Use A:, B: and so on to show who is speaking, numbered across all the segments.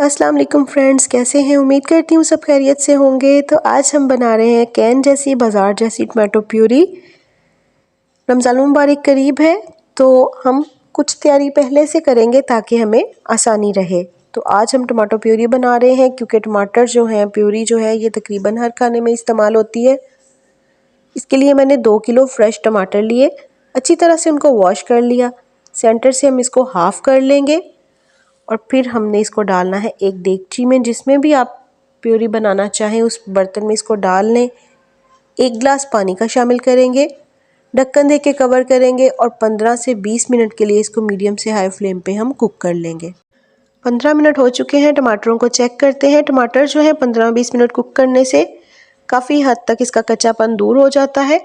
A: अस्सलाम वालेकुम फ्रेंड्स, कैसे हैं? उम्मीद करती हूँ सब खैरियत से होंगे। तो आज हम बना रहे हैं कैन जैसी बाज़ार जैसी टमाटो प्यूरी। रमज़ान मुबारक करीब है तो हम कुछ तैयारी पहले से करेंगे ताकि हमें आसानी रहे। तो आज हम टमाटो प्यूरी बना रहे हैं क्योंकि टमाटर जो हैं, प्यूरी जो है ये तकरीबन हर खाने में इस्तेमाल होती है। इसके लिए मैंने 2 किलो फ्रेश टमाटर लिए, अच्छी तरह से उनको वॉश कर लिया। सेंटर से हम इसको हाफ़ कर लेंगे और फिर हमने इसको डालना है एक देगची में, जिसमें भी आप प्यूरी बनाना चाहें उस बर्तन में इसको डाल लें। 1 गिलास पानी का शामिल करेंगे, ढक्कन दे के कवर करेंगे और 15 से 20 मिनट के लिए इसको मीडियम से हाई फ्लेम पे हम कुक कर लेंगे। 15 मिनट हो चुके हैं, टमाटरों को चेक करते हैं। टमाटर जो है 15-20 मिनट कुक करने से काफ़ी हद तक इसका कच्चापन दूर हो जाता है।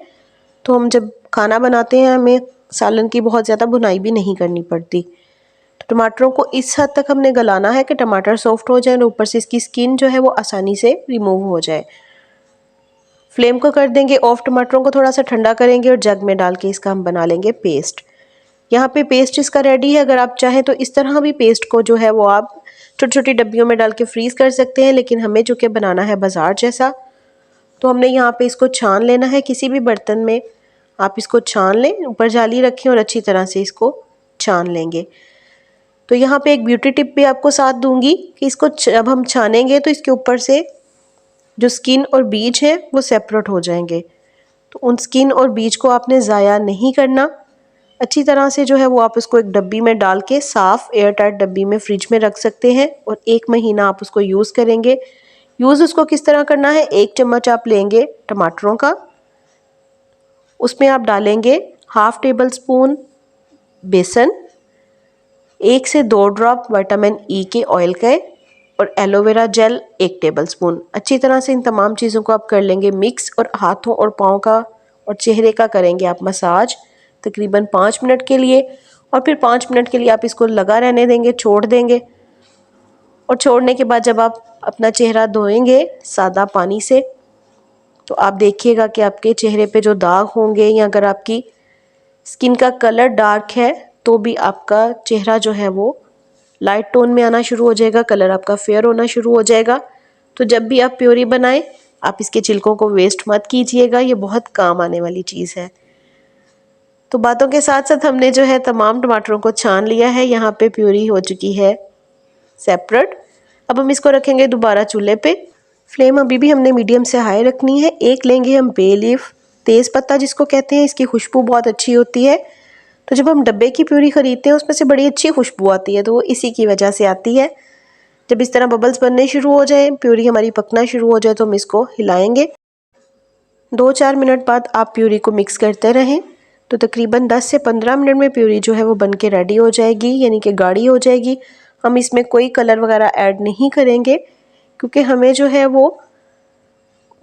A: तो हम जब खाना बनाते हैं हमें सालन की बहुत ज़्यादा भुनाई भी नहीं करनी पड़ती। टमाटरों को इस हद तक हमने गलाना है कि टमाटर सॉफ्ट हो जाए और ऊपर से इसकी स्किन जो है वो आसानी से रिमूव हो जाए। फ्लेम को कर देंगे ऑफ, टमाटरों को थोड़ा सा ठंडा करेंगे और जग में डाल के इसका हम बना लेंगे पेस्ट। यहाँ पे पेस्ट इसका रेडी है। अगर आप चाहें तो इस तरह भी पेस्ट को जो है वो आप छोटी छोटी डब्बियों में डाल के फ्रीज़ कर सकते हैं, लेकिन हमें जो कि बनाना है बाजार जैसा, तो हमने यहाँ पे इसको छान लेना है। किसी भी बर्तन में आप इसको छान लें, ऊपर जाली रखें और अच्छी तरह से इसको छान लेंगे। तो यहाँ पे एक ब्यूटी टिप भी आपको साथ दूंगी कि इसको जब हम छानेंगे तो इसके ऊपर से जो स्किन और बीज हैं वो सेपरेट हो जाएंगे। तो उन स्किन और बीज को आपने ज़ाया नहीं करना। अच्छी तरह से जो है वो आप उसको एक डब्बी में डाल के साफ़ एयर टाइट डब्बी में फ्रिज में रख सकते हैं और 1 महीना आप उसको यूज़ करेंगे। यूज़ उसको किस तरह करना है, 1 चम्मच आप लेंगे टमाटरों का, उसमें आप डालेंगे ½ टेबल स्पून बेसन, 1 से 2 ड्रॉप विटामिन ई के ऑयल के और एलोवेरा जेल 1 टेबलस्पून। अच्छी तरह से इन तमाम चीज़ों को आप कर लेंगे मिक्स और हाथों और पाँव का और चेहरे का करेंगे आप मसाज तकरीबन 5 मिनट के लिए। और फिर 5 मिनट के लिए आप इसको लगा रहने देंगे, छोड़ देंगे। और छोड़ने के बाद जब आप अपना चेहरा धोएंगे सादा पानी से, तो आप देखिएगा कि आपके चेहरे पे जो दाग होंगे या अगर आपकी स्किन का कलर डार्क है तो भी आपका चेहरा जो है वो लाइट टोन में आना शुरू हो जाएगा, कलर आपका फेयर होना शुरू हो जाएगा। तो जब भी आप प्योरी बनाएं आप इसके छिलकों को वेस्ट मत कीजिएगा, ये बहुत काम आने वाली चीज़ है। तो बातों के साथ साथ हमने जो है तमाम टमाटरों को छान लिया है। यहाँ पे प्योरी हो चुकी है सेपरेट। अब हम इसको रखेंगे दोबारा चूल्हे पे। फ्लेम अभी भी हमने मीडियम से हाई रखनी है। एक लेंगे हम बे लीफ, तेज़ पत्ता जिसको कहते हैं, इसकी खुशबू बहुत अच्छी होती है। तो जब हम डब्बे की प्यूरी ख़रीदते हैं उसमें से बड़ी अच्छी खुशबू आती है, तो वो इसी की वजह से आती है। जब इस तरह बबल्स बनने शुरू हो जाए, प्यूरी हमारी पकना शुरू हो जाए, तो हम इसको हिलाएंगे। 2-4 मिनट बाद आप प्यूरी को मिक्स करते रहें। तो तकरीबन 10 से 15 मिनट में प्यूरी जो है वो बन के रेडी हो जाएगी, यानी कि गाढ़ी हो जाएगी। हम इसमें कोई कलर वगैरह ऐड नहीं करेंगे क्योंकि हमें जो है वो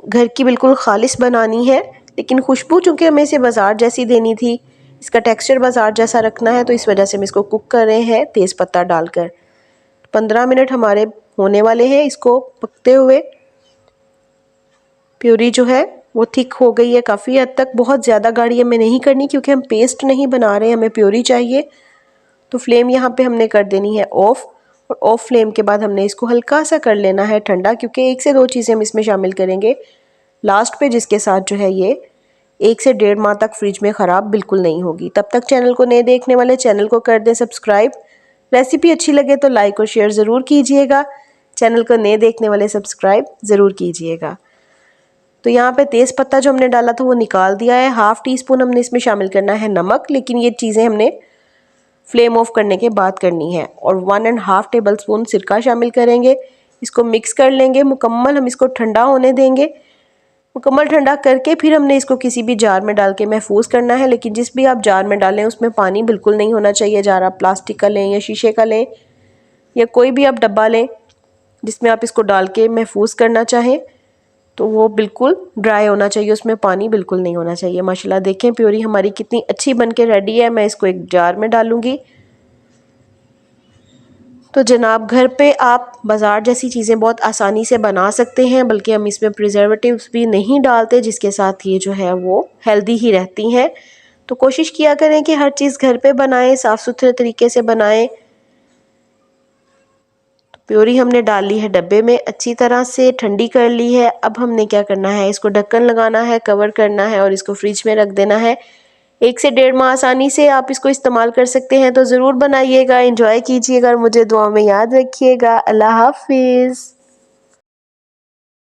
A: घर की बिल्कुल खालिस बनानी है। लेकिन खुशबू चूँकि हमें इसे बाज़ार जैसी देनी थी, इसका टेक्सचर बाज़ार जैसा रखना है, तो इस वजह से हम इसको कुक कर रहे हैं तेज़ पत्ता डालकर। 15 मिनट हमारे होने वाले हैं इसको पकते हुए। प्यूरी जो है वो थिक हो गई है काफ़ी हद तक। बहुत ज़्यादा गाढ़ी हमें नहीं करनी क्योंकि हम पेस्ट नहीं बना रहे हैं, हमें प्यूरी चाहिए। तो फ्लेम यहाँ पे हमने कर देनी है ऑफ़, और ऑफ फ्लेम के बाद हमने इसको हल्का सा कर लेना है ठंडा, क्योंकि 1 से 2 चीज़ें हम इसमें शामिल करेंगे लास्ट पे, जिसके साथ जो है ये 1 से 1.5 माह तक फ्रिज में ख़राब बिल्कुल नहीं होगी। तब तक चैनल को नए देखने वाले चैनल को कर दें सब्सक्राइब। रेसिपी अच्छी लगे तो लाइक और शेयर ज़रूर कीजिएगा। चैनल को नए देखने वाले सब्सक्राइब ज़रूर कीजिएगा। तो यहाँ पे तेज़ पत्ता जो हमने डाला था वो निकाल दिया है। ½ टीस्पून हमने इसमें शामिल करना है नमक, लेकिन ये चीज़ें हमने फ्लेम ऑफ करने के बाद करनी है। और 1½ टेबल स्पून सिरका शामिल करेंगे। इसको मिक्स कर लेंगे मुकम्मल, हम इसको ठंडा होने देंगे। मुकम्मल ठंडा करके फिर हमने इसको किसी भी जार में डाल के महफूज करना है। लेकिन जिस भी आप जार में डालें उसमें पानी बिल्कुल नहीं होना चाहिए। जार आप प्लास्टिक का लें या शीशे का लें या कोई भी आप डब्बा लें जिसमें आप इसको डाल के महफूज करना चाहें, तो वो बिल्कुल ड्राई होना चाहिए, उसमें पानी बिल्कुल नहीं होना चाहिए। माशाल्लाह देखें प्यूरी हमारी कितनी अच्छी बन के रेडी है। मैं इसको एक जार में डालूँगी। तो जनाब घर पे आप बाज़ार जैसी चीज़ें बहुत आसानी से बना सकते हैं, बल्कि हम इसमें प्रिजर्वेटिव्स भी नहीं डालते, जिसके साथ ये जो है वो हेल्दी ही रहती हैं। तो कोशिश किया करें कि हर चीज़ घर पे बनाएं, साफ़ सुथरे तरीके से बनाएं। तो प्योरी हमने डाल ली है डब्बे में, अच्छी तरह से ठंडी कर ली है। अब हमने क्या करना है, इसको ढक्कन लगाना है, कवर करना है और इसको फ्रिज में रख देना है। 1 से 1.5 माह आसानी से आप इसको इस्तेमाल कर सकते हैं। तो ज़रूर बनाइएगा, एंजॉय कीजिएगा और मुझे दुआ में याद रखिएगा। अल्लाह हाफिज़।